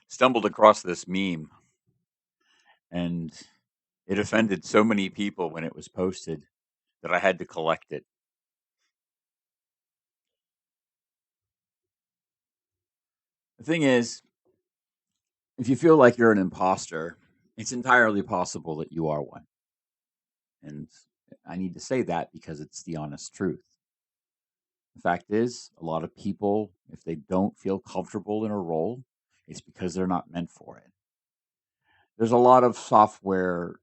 Stumbled across this meme and it offended so many people when it was posted that I had to collect it. The thing is, if you feel like you're an imposter, it's entirely possible that you are one. And I need to say that because it's the honest truth. The fact is, a lot of people, if they don't feel comfortable in a role, it's because they're not meant for it. There's a lot of software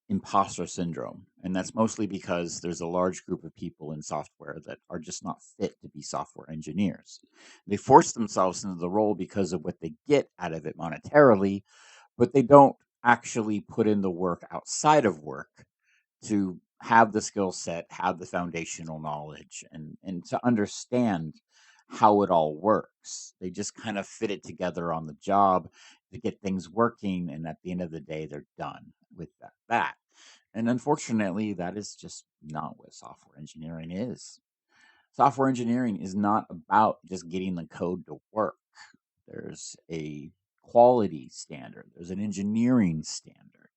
imposter syndrome. And that's mostly because there's a large group of people in software that are just not fit to be software engineers. They force themselves into the role because of what they get out of it monetarily, but they don't actually put in the work outside of work to have the skill set, have the foundational knowledge, and to understand how it all works. They just kind of fit it together on the job to get things working, and at the end of the day, they're done with that. And unfortunately, that is just not what software engineering is. Software engineering is not about just getting the code to work. There's a quality standard, there's an engineering standard.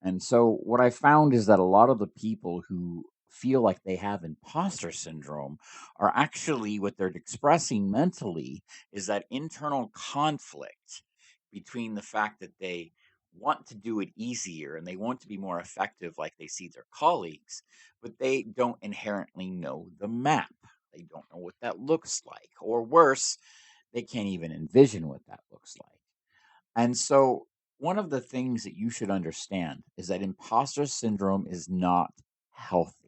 And so, what I found is that a lot of the people who feel like they have imposter syndrome are actually what they're expressing mentally is that internal conflict between the fact that they want to do it easier and they want to be more effective like they see their colleagues, but they don't inherently know the map. They don't know what that looks like. Or worse, they can't even envision what that looks like. And so, one of the things that you should understand is that imposter syndrome is not healthy.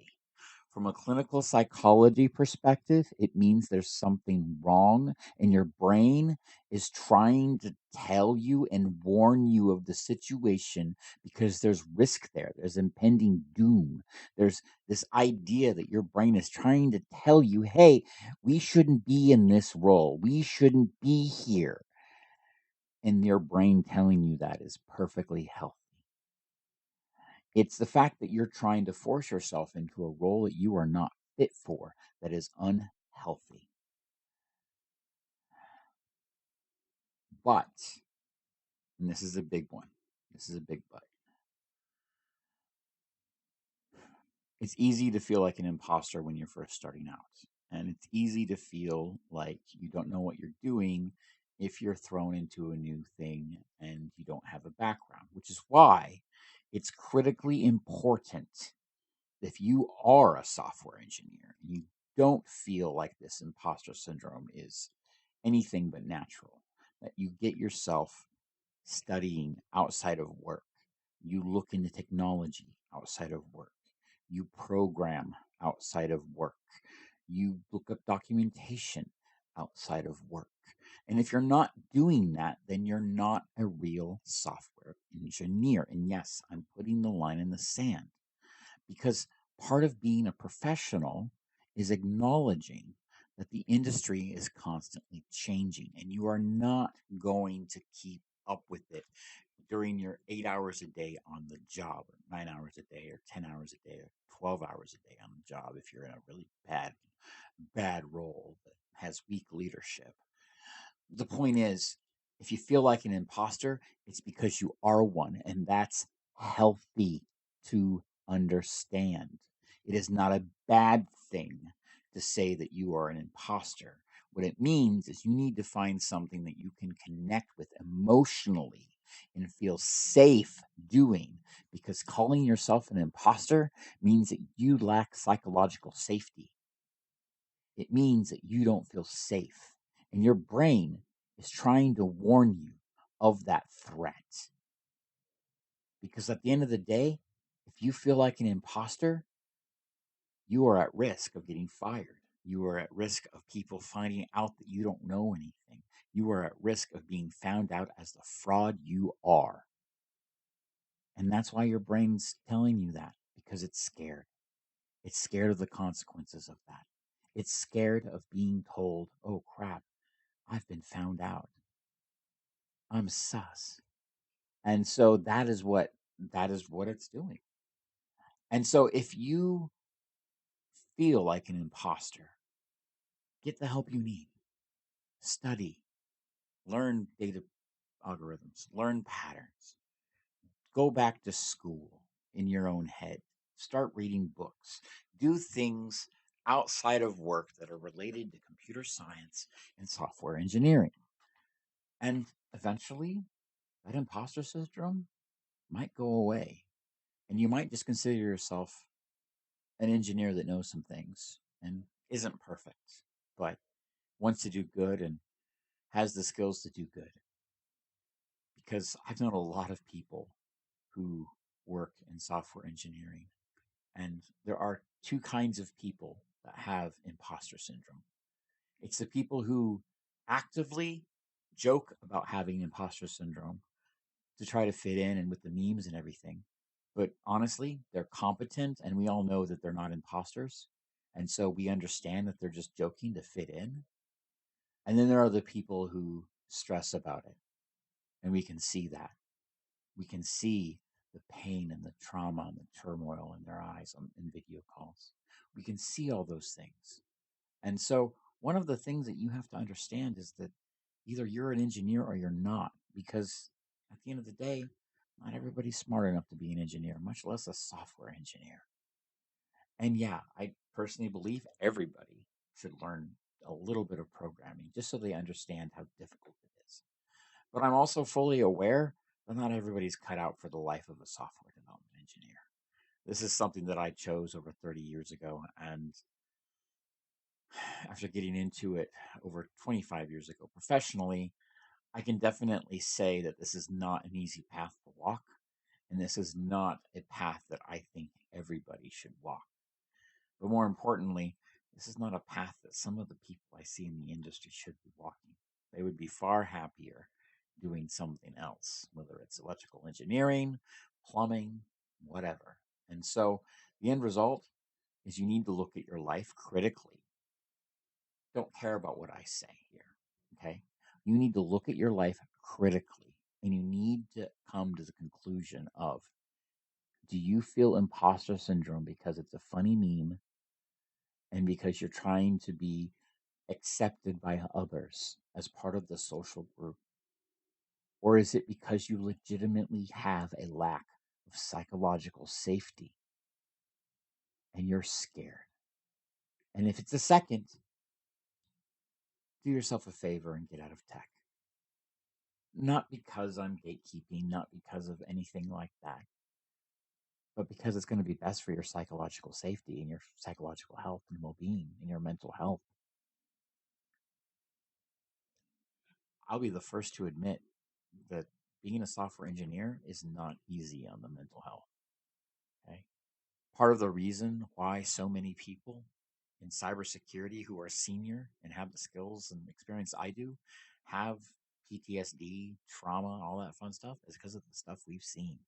From a clinical psychology perspective, it means there's something wrong, and your brain is trying to tell you and warn you of the situation because there's risk there. There's impending doom. There's this idea that your brain is trying to tell you, hey, we shouldn't be in this role, we shouldn't be here, and your brain telling you that is perfectly healthy. It's the fact that you're trying to force yourself into a role that you are not fit for that is unhealthy. But, and this is a big one, this is a big but, it's easy to feel like an imposter when you're first starting out. And it's easy to feel like you don't know what you're doing if you're thrown into a new thing and you don't have a background, which is why it's critically important if you are a software engineer and you don't feel like this imposter syndrome is anything but natural, that you get yourself studying outside of work, you look into technology outside of work, you program outside of work, you look up documentation outside of work. And if you're not doing that, then you're not a real software engineer. And yes, I'm putting the line in the sand because part of being a professional is acknowledging that the industry is constantly changing and you are not going to keep up with it during your 8 hours a day on the job, or 9 hours a day, or 10 hours a day, or 12 hours a day on the job if you're in a really bad role that has weak leadership. The point is, if you feel like an imposter, it's because you are one, and that's healthy to understand. It is not a bad thing to say that you are an imposter. What it means is you need to find something that you can connect with emotionally and feel safe doing, because calling yourself an imposter means that you lack psychological safety. It means that you don't feel safe, and your brain is trying to warn you of that threat. Because at the end of the day, if you feel like an imposter, you are at risk of getting fired. You are at risk of people finding out that you don't know anything. You are at risk of being found out as the fraud you are. And that's why your brain's telling you that, because it's scared. It's scared of the consequences of that. It's scared of being told, oh crap, I've been found out. I'm sus. And so that is what it's doing. And so if you feel like an imposter, get the help you need. Study, learn data algorithms, learn patterns, go back to school in your own head, start reading books, do things outside of work that are related to computer science and software engineering. And eventually, that imposter syndrome might go away. And you might just consider yourself an engineer that knows some things and isn't perfect, but wants to do good and has the skills to do good. Because I've known a lot of people who work in software engineering, and there are two kinds of people that have imposter syndrome. It's the people who actively joke about having imposter syndrome to try to fit in and with the memes and everything. But honestly, they're competent, and we all know that they're not imposters. And so we understand that they're just joking to fit in. And then there are the people who stress about it. And we can see that. We can see the pain and the trauma and the turmoil in their eyes in video calls. We can see all those things. And so, one of the things that you have to understand is that either you're an engineer or you're not, because at the end of the day, not everybody's smart enough to be an engineer, much less a software engineer. And yeah, I personally believe everybody should learn a little bit of programming just so they understand how difficult it is. But I'm also fully aware that not everybody's cut out for the life of a software development engineer. This is something that I chose over 30 years ago. And after getting into it over 25 years ago professionally, I can definitely say that this is not an easy path to walk. And this is not a path that I think everybody should walk. But more importantly, this is not a path that some of the people I see in the industry should be walking. They would be far happier doing something else, whether it's electrical engineering, plumbing, whatever. And so the end result is you need to look at your life critically. Don't care about what I say here, okay? You need to look at your life critically, and you need to come to the conclusion of, do you feel imposter syndrome because it's a funny meme and because you're trying to be accepted by others as part of the social group? Or is it because you legitimately have a lack of psychological safety and you're scared? And if it's the second, do yourself a favor and get out of tech. Not because I'm gatekeeping, not because of anything like that, but because it's going to be best for your psychological safety and your psychological health and well being and your mental health. I'll be the first to admit that being a software engineer is not easy on the mental health. Okay. Part of the reason why so many people in cybersecurity who are senior and have the skills and experience I do have PTSD, trauma, all that fun stuff is because of the stuff we've seen.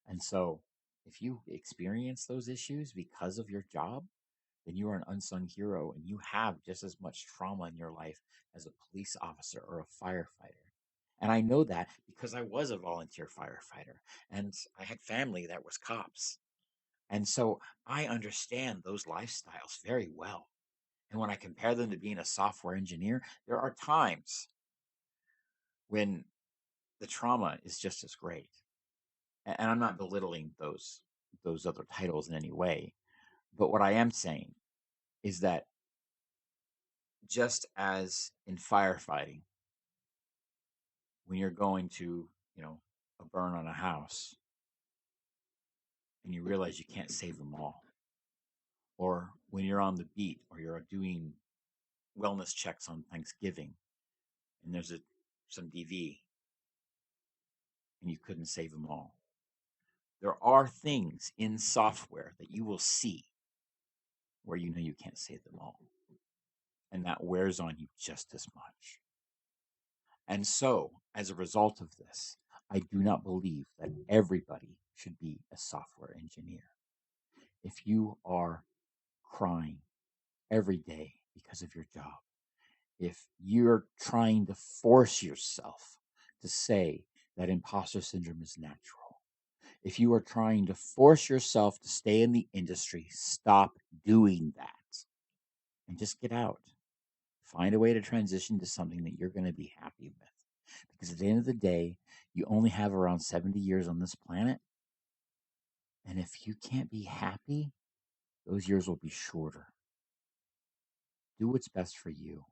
And so if you experience those issues because of your job, then you are an unsung hero and you have just as much trauma in your life as a police officer or a firefighter. And I know that because I was a volunteer firefighter and I had family that was cops. And so I understand those lifestyles very well. And when I compare them to being a software engineer, there are times when the trauma is just as great. And I'm not belittling those other titles in any way. But what I am saying is that just as in firefighting, when you're going to, a burn on a house and you realize you can't save them all, or when you're on the beat or you're doing wellness checks on Thanksgiving and there's some DV and you couldn't save them all. There are things in software that you will see where you know you can't save them all. And that wears on you just as much. And so, as a result of this, I do not believe that everybody should be a software engineer. If you are crying every day because of your job, if you're trying to force yourself to say that imposter syndrome is natural, if you are trying to force yourself to stay in the industry, stop doing that and just get out. Find a way to transition to something that you're going to be happy with. Because at the end of the day, you only have around 70 years on this planet. And if you can't be happy, those years will be shorter. Do what's best for you.